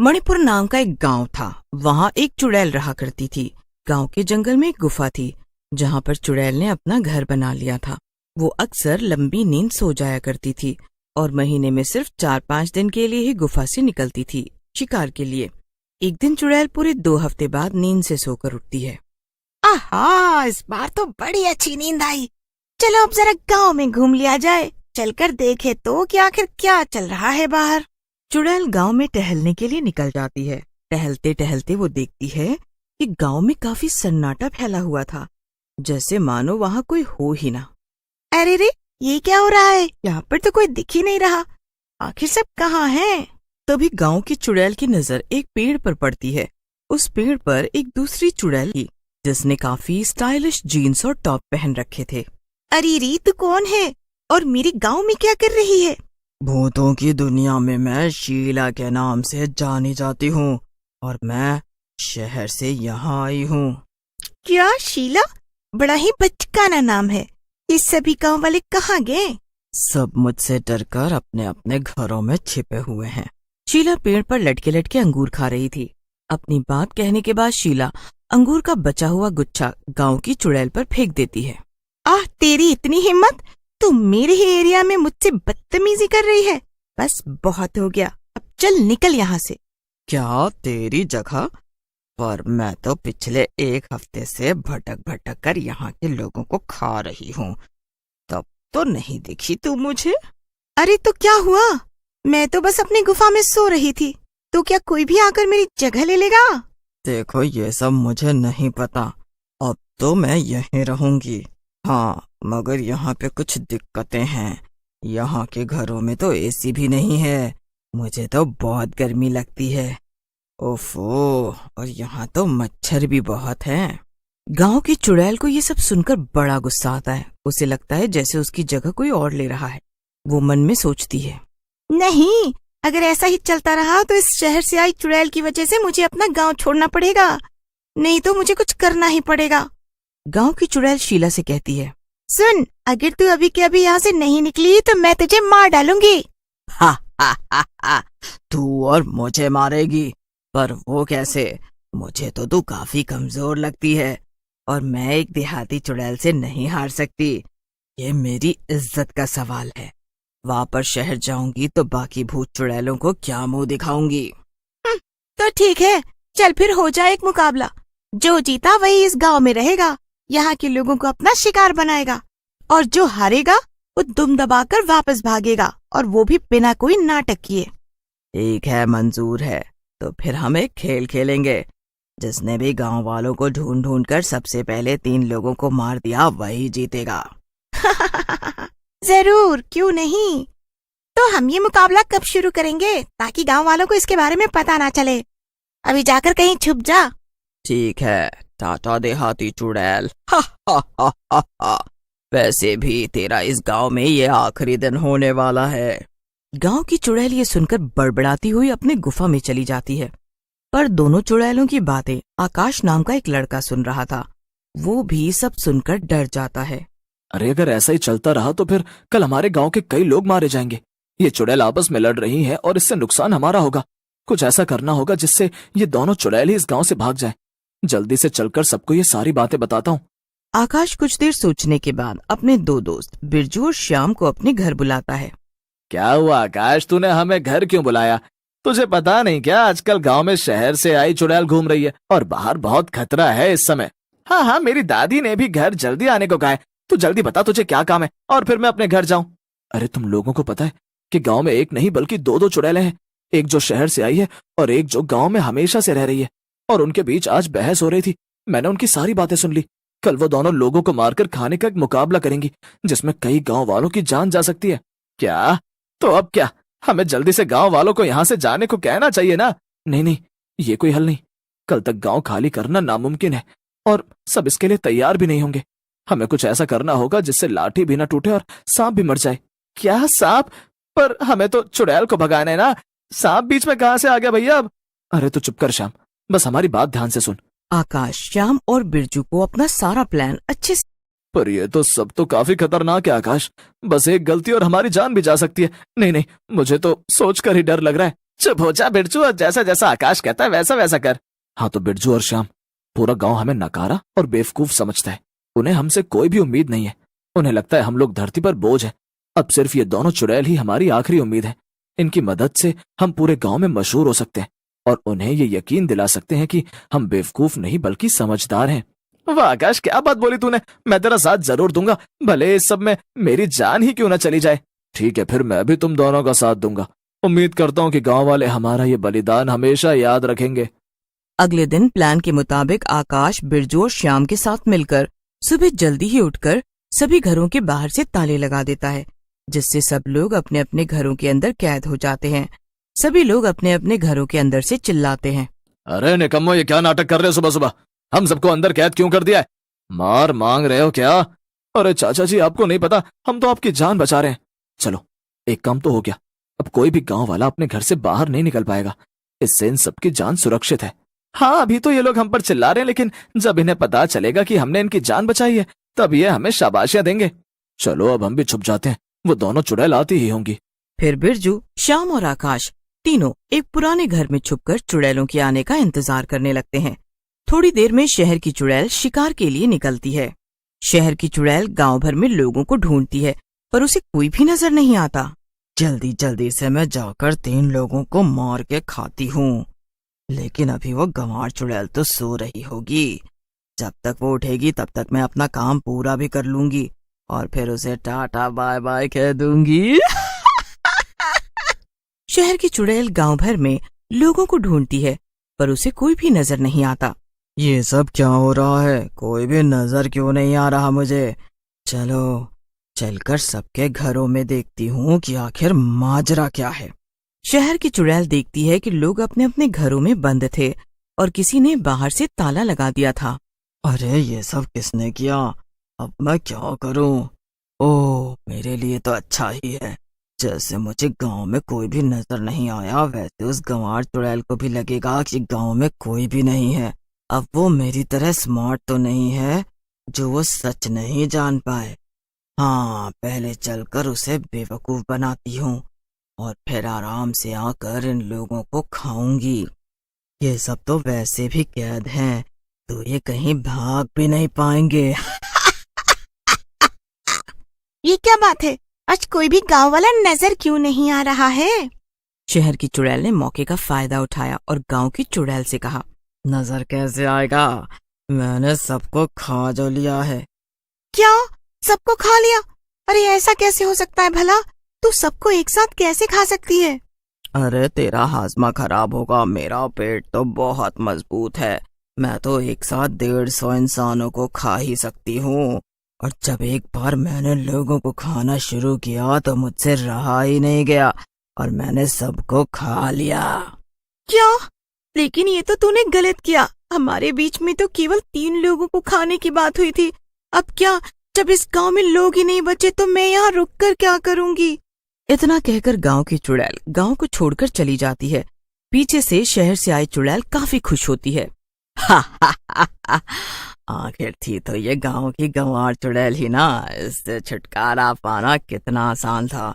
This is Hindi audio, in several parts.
मणिपुर नाम का एक गांव था। वहाँ एक चुड़ैल रहा करती थी। गांव के जंगल में एक गुफा थी जहाँ पर चुड़ैल ने अपना घर बना लिया था। वो अक्सर लंबी नींद सो जाया करती थी और महीने में सिर्फ 4-5 दिन के लिए ही गुफा से निकलती थी शिकार के लिए। एक दिन चुड़ैल पूरे 2 हफ्ते बाद नींद से सोकर उठती है। आहा, इस बार तो बड़ी अच्छी नींद आई। चलो अब जरा गांव में घूम लिया जाए। चलकर देखे तो कि आखिर क्या चल रहा है बाहर। चुड़ैल गांव में टहलने के लिए निकल जाती है। टहलते टहलते वो देखती है कि गांव में काफी सन्नाटा फैला हुआ था, जैसे मानो वहाँ कोई हो ही ना। अरे रे, ये क्या हो रहा है? यहाँ पर तो कोई दिख ही नहीं रहा। आखिर सब कहाँ हैं? तभी गांव की चुड़ैल की नजर एक पेड़ पर पड़ती है। उस पेड़ पर एक दूसरी चुड़ैल थी जिसने काफी स्टाइलिश जीन्स और टॉप पहन रखे थे। अरे रे, तू कौन है और मेरे गांव में क्या कर रही है? भूतों की दुनिया में मैं शीला के नाम से जानी जाती हूँ और मैं शहर से यहाँ आई हूँ। क्या शीला? बड़ा ही बचकाना नाम है। ये सभी गांव वाले कहाँ गए? सब मुझसे डरकर अपने अपने घरों में छिपे हुए हैं। शीला पेड़ पर लटके लटके अंगूर खा रही थी। अपनी बात कहने के बाद शीला अंगूर का बचा हुआ गुच्छा गांव की चुड़ैल पर फेंक देती है। आह, तेरी इतनी हिम्मत! तू मेरे ही एरिया में मुझसे बदतमीजी कर रही है। बस बहुत हो गया, अब चल निकल यहाँ से। क्या तेरी जगह? पर मैं तो पिछले 1 हफ्ते से भटक भटक कर यहाँ के लोगों को खा रही हूँ, तब तो नहीं दिखी तू मुझे। अरे तो क्या हुआ? मैं तो बस अपनी गुफा में सो रही थी, तो क्या कोई भी आकर मेरी जगह ले लेगा? देखो, ये सब मुझे नहीं पता। अब तो मैं यहीं रहूंगी। हाँ, मगर यहाँ पे कुछ दिक्कतें हैं। यहाँ के घरों में तो एसी भी नहीं है। मुझे तो बहुत गर्मी लगती है। ओफो, और यहाँ तो मच्छर भी बहुत हैं। गांव की चुड़ैल को ये सब सुनकर बड़ा गुस्सा आता है। उसे लगता है जैसे उसकी जगह कोई और ले रहा है। वो मन में सोचती है, नहीं, अगर ऐसा ही चलता रहा तो इस शहर से आई चुड़ैल की वजह से मुझे अपना गांव छोड़ना पड़ेगा। नहीं तो मुझे कुछ करना ही पड़ेगा। गांव की चुड़ैल शीला से कहती है, सुन, अगर तू अभी के अभी यहाँ से नहीं निकली तो मैं तुझे मार डालूंगी। हा हा हा हा, तू और मुझे मारेगी? पर वो कैसे? मुझे तो तू काफी कमजोर लगती है और मैं एक देहाती चुड़ैल से नहीं हार सकती। ये मेरी इज्जत का सवाल है। वापस शहर जाऊंगी तो बाकी भूत चुड़ैलों को क्या मुंह दिखाऊंगी। तो ठीक है, चल फिर हो जाए एक मुकाबला। जो जीता वही इस गांव में रहेगा, यहाँ के लोगों को अपना शिकार बनाएगा, और जो हारेगा वो दुम दबाकर वापस भागेगा, और वो भी बिना कोई नाटक किए। ठीक है, मंजूर है। तो फिर हम एक खेल खेलेंगे। जिसने भी गांव वालों को ढूंढ ढूंढ कर सबसे पहले 3 लोगों को मार दिया वही जीतेगा। जरूर, क्यों नहीं। तो हम ये मुकाबला कब शुरू करेंगे ताकि गांव वालों को इसके बारे में पता ना चले? अभी जाकर कहीं छुप जा। ठीक है, टाटा देहाती चुड़ैल। हा हा हा हा हा। वैसे भी तेरा इस गांव में ये आखिरी दिन होने वाला है। गांव की चुड़ैल ये सुनकर बड़बड़ाती हुई अपने गुफा में चली जाती है। पर दोनों चुड़ैलों की बातें आकाश नाम का एक लड़का सुन रहा था। वो भी सब सुनकर डर जाता है। अरे अगर ऐसा ही चलता रहा तो फिर कल हमारे गांव के कई लोग मारे जाएंगे। ये चुड़ैल आपस में लड़ रही हैं और इससे नुकसान हमारा होगा। कुछ ऐसा करना होगा जिससे ये दोनों चुड़ैल ही इस गांव से भाग जाएं। जल्दी से चलकर सबको ये सारी बातें बताता हूँ। आकाश कुछ देर सोचने के बाद अपने 2 दोस्त बिरजू और श्याम को अपने घर बुलाता है। क्या हुआ आकाश, तूने हमें घर क्यों बुलाया? तुझे पता नहीं क्या, आजकल गांव में शहर से आई चुड़ैल घूम रही है और बाहर बहुत खतरा है इस समय। हाँ हाँ, मेरी दादी ने भी घर जल्दी आने को कहा है। तू जल्दी बता तुझे क्या काम है और फिर मैं अपने घर जाऊं। अरे तुम लोगों को पता है कि गांव में एक नहीं बल्कि 2 चुड़ैलें हैं। एक जो शहर से आई है और एक जो गांव में हमेशा से रह रही है। और उनके बीच आज बहस हो रही थी। मैंने उनकी सारी बातें सुन ली। कल वो दोनों लोगों को मारकर खाने का एक मुकाबला करेंगी जिसमें कई गांव वालों की जान जा सकती है। क्या? तो अब क्या, हमें जल्दी से गांव वालों को यहाँ से जाने को कहना चाहिए ना? नहीं नहीं, ये कोई हल नहीं। कल तक गांव खाली करना नामुमकिन है और सब इसके लिए तैयार भी नहीं होंगे। हमें कुछ ऐसा करना होगा जिससे लाठी भी ना टूटे और सांप भी मर जाए। क्या सांप? पर हमें तो चुड़ैल को भगाना है ना। सांप बीच में कहाँ से आ गया भैया अब? अरे तो चुप कर श्याम, बस हमारी बात ध्यान से सुन। आकाश श्याम और बिरजू को अपना सारा प्लान अच्छे से। पर ये तो सब तो काफी खतरनाक है आकाश। बस एक गलती और हमारी जान भी जा सकती है। नहीं नहीं, मुझे तो सोचकर ही डर लग रहा है। चुप हो जा बिरजू, और जैसा जैसा आकाश कहता है वैसा वैसा कर। हाँ तो बिरजू और श्याम, पूरा गांव हमें नकारा और बेवकूफ समझता है। उन्हें हमसे कोई भी उम्मीद नहीं है। उन्हें लगता है हम लोग धरती पर बोझ है। अब सिर्फ ये दोनों चुड़ैल ही हमारी आखिरी उम्मीद है। इनकी मदद से हम पूरे गांव में मशहूर हो सकते हैं और उन्हें ये यकीन दिला सकते हैं कि हम बेवकूफ नहीं बल्कि समझदार हैं। वाह आकाश, क्या बात बोली तूने। मैं तेरा साथ जरूर दूंगा, भले इस सब में मेरी जान ही क्यों ना चली जाए। ठीक है, फिर मैं भी तुम दोनों का साथ दूंगा। उम्मीद करता हूँ कि गांव वाले हमारा ये बलिदान हमेशा याद रखेंगे। अगले दिन प्लान के मुताबिक आकाश बिरजू और श्याम के साथ मिलकर सुबह जल्दी ही उठकर सभी घरों के बाहर से ताले लगा देता है, जिससे सब लोग अपने अपने घरों के अंदर कैद हो जाते हैं। सभी लोग अपने अपने घरों के अंदर से चिल्लाते हैं, अरे निकम्मो, ये क्या नाटक कर रहे हो सुबह सुबह? हम सबको अंदर कैद क्यों कर दिया है? मार मांग रहे हो क्या? अरे चाचा जी, आपको नहीं पता, हम तो आपकी जान बचा रहे हैं। चलो, एक काम तो हो गया, अब कोई भी गांव वाला अपने घर से बाहर नहीं निकल पाएगा। इससे इन सबकी जान सुरक्षित है। हाँ, अभी तो ये लोग हम पर चिल्ला रहे हैं, लेकिन जब इन्हें पता चलेगा कि हमने इनकी जान बचाई है तब ये हमें शाबाशियां देंगे। चलो अब हम भी छुप जाते हैं, वो दोनों चुड़ैल आती ही होंगी। फिर बिरजू, श्याम और आकाश तीनों एक पुराने घर में छुपकर चुड़ैलों के आने का इंतजार करने लगते हैं। थोड़ी देर में शहर की चुड़ैल शिकार के लिए निकलती है। शहर की चुड़ैल गांव भर में लोगों को ढूंढती है, पर उसे कोई भी नजर नहीं आता। जल्दी जल्दी से मैं जाकर 3 लोगों को मार के खाती हूँ, लेकिन अभी वो गंवार चुड़ैल तो सो रही होगी। जब तक वो उठेगी तब तक मैं अपना काम पूरा भी कर लूंगी और फिर उसे टाटा बाय बाय कह दूंगी। शहर की चुड़ैल गांव भर में लोगों को ढूंढती है, पर उसे कोई भी नजर नहीं आता। ये सब क्या हो रहा है? कोई भी नजर क्यों नहीं आ रहा मुझे? चलो चलकर सबके घरों में देखती हूँ कि आखिर माजरा क्या है। शहर की चुड़ैल देखती है कि लोग अपने अपने घरों में बंद थे और किसी ने बाहर से ताला लगा दिया था। अरे ये सब किसने किया? अब मैं क्या करूं? ओह, मेरे लिए तो अच्छा ही है। जैसे मुझे गांव में कोई भी नजर नहीं आया, वैसे उस गंवार चुड़ैल को भी लगेगा कि गांव में कोई भी नहीं है। अब वो मेरी तरह स्मार्ट तो नहीं है जो वो सच नहीं जान पाए। हाँ, पहले चलकर उसे बेवकूफ बनाती हूँ और फिर आराम से आकर इन लोगों को खाऊंगी। ये सब तो वैसे भी कैद हैं, तो ये कहीं भाग भी नहीं पाएंगे। ये क्या बात है? आज कोई भी गांव वाला नजर क्यों नहीं आ रहा है? शहर की चुड़ैल ने मौके का फायदा उठाया और गांव की चुड़ैल से कहा, नजर कैसे आएगा? मैंने सबको खा जो लिया है। क्या? सबको खा लिया? अरे ऐसा कैसे हो सकता है भला? तू सबको एक साथ कैसे खा सकती है? अरे तेरा हाजमा खराब होगा, मेरा पेट तो बहुत मजबूत है। मैं तो एक साथ 150 इंसानों को खा ही सकती हूँ। और जब एक बार मैंने लोगों को खाना शुरू किया तो मुझसे रहा ही नहीं गया और मैंने सबको खा लिया। क्या? लेकिन ये तो तूने गलत किया। हमारे बीच में तो केवल 3 लोगों को खाने की बात हुई थी। अब क्या, जब इस गांव में लोग ही नहीं बचे तो मैं यहाँ रुक कर क्या करूँगी? इतना कहकर गांव की चुड़ैल गांव को छोड़कर चली जाती है। पीछे से शहर से आई चुड़ैल काफी खुश होती है। आखिर थी तो ये गांव की गंवार चुड़ैल ही ना, इससे छुटकारा पाना कितना आसान था।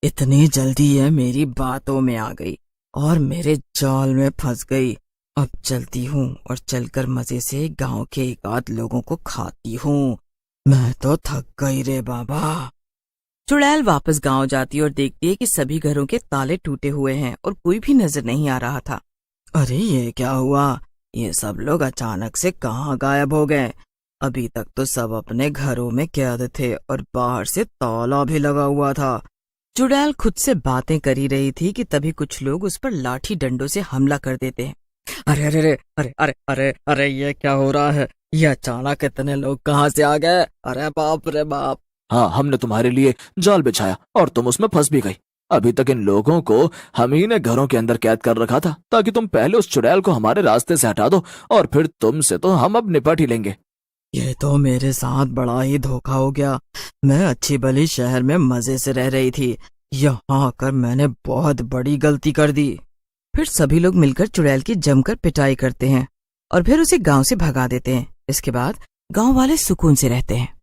इतनी जल्दी ये मेरी बातों में आ गई और मेरे जाल में फंस गई। अब चलती हूँ और चलकर मजे से गांव के एक आध लोगों को खाती हूँ। मैं तो थक गई रे बाबा। चुड़ैल वापस गांव जाती और देखती है कि सभी घरों के ताले टूटे हुए हैं और कोई भी नजर नहीं आ रहा था। अरे ये क्या हुआ? ये सब लोग अचानक से कहाँ गायब हो गए? अभी तक तो सब अपने घरों में कैद थे और बाहर से ताला भी लगा हुआ था। चुड़ैल खुद से बातें कर ही रही थी कि तभी कुछ लोग उस पर लाठी डंडों से हमला कर देते हैं। अरे अरे अरे अरे अरे अरे अरे ये क्या हो रहा है? ये अचानक इतने लोग कहाँ से आ गए? अरे बाप रे बाप। हाँ, हमने तुम्हारे लिए जाल बिछाया और तुम उसमें फंस भी गई। अभी तक इन लोगों को हम ही ने घरों के अंदर कैद कर रखा था ताकि तुम पहले उस चुड़ैल को हमारे रास्ते से हटा दो और फिर तुमसे तो हम अब निपट ही लेंगे। ये तो मेरे साथ बड़ा ही धोखा हो गया। मैं अच्छी भली शहर में मजे से रह रही थी, यहाँ आकर मैंने बहुत बड़ी गलती कर दी। फिर सभी लोग मिलकर चुड़ैल की जमकर पिटाई करते हैं और फिर उसे गांव से भगा देते हैं। इसके बाद गांव वाले सुकून से रहते हैं।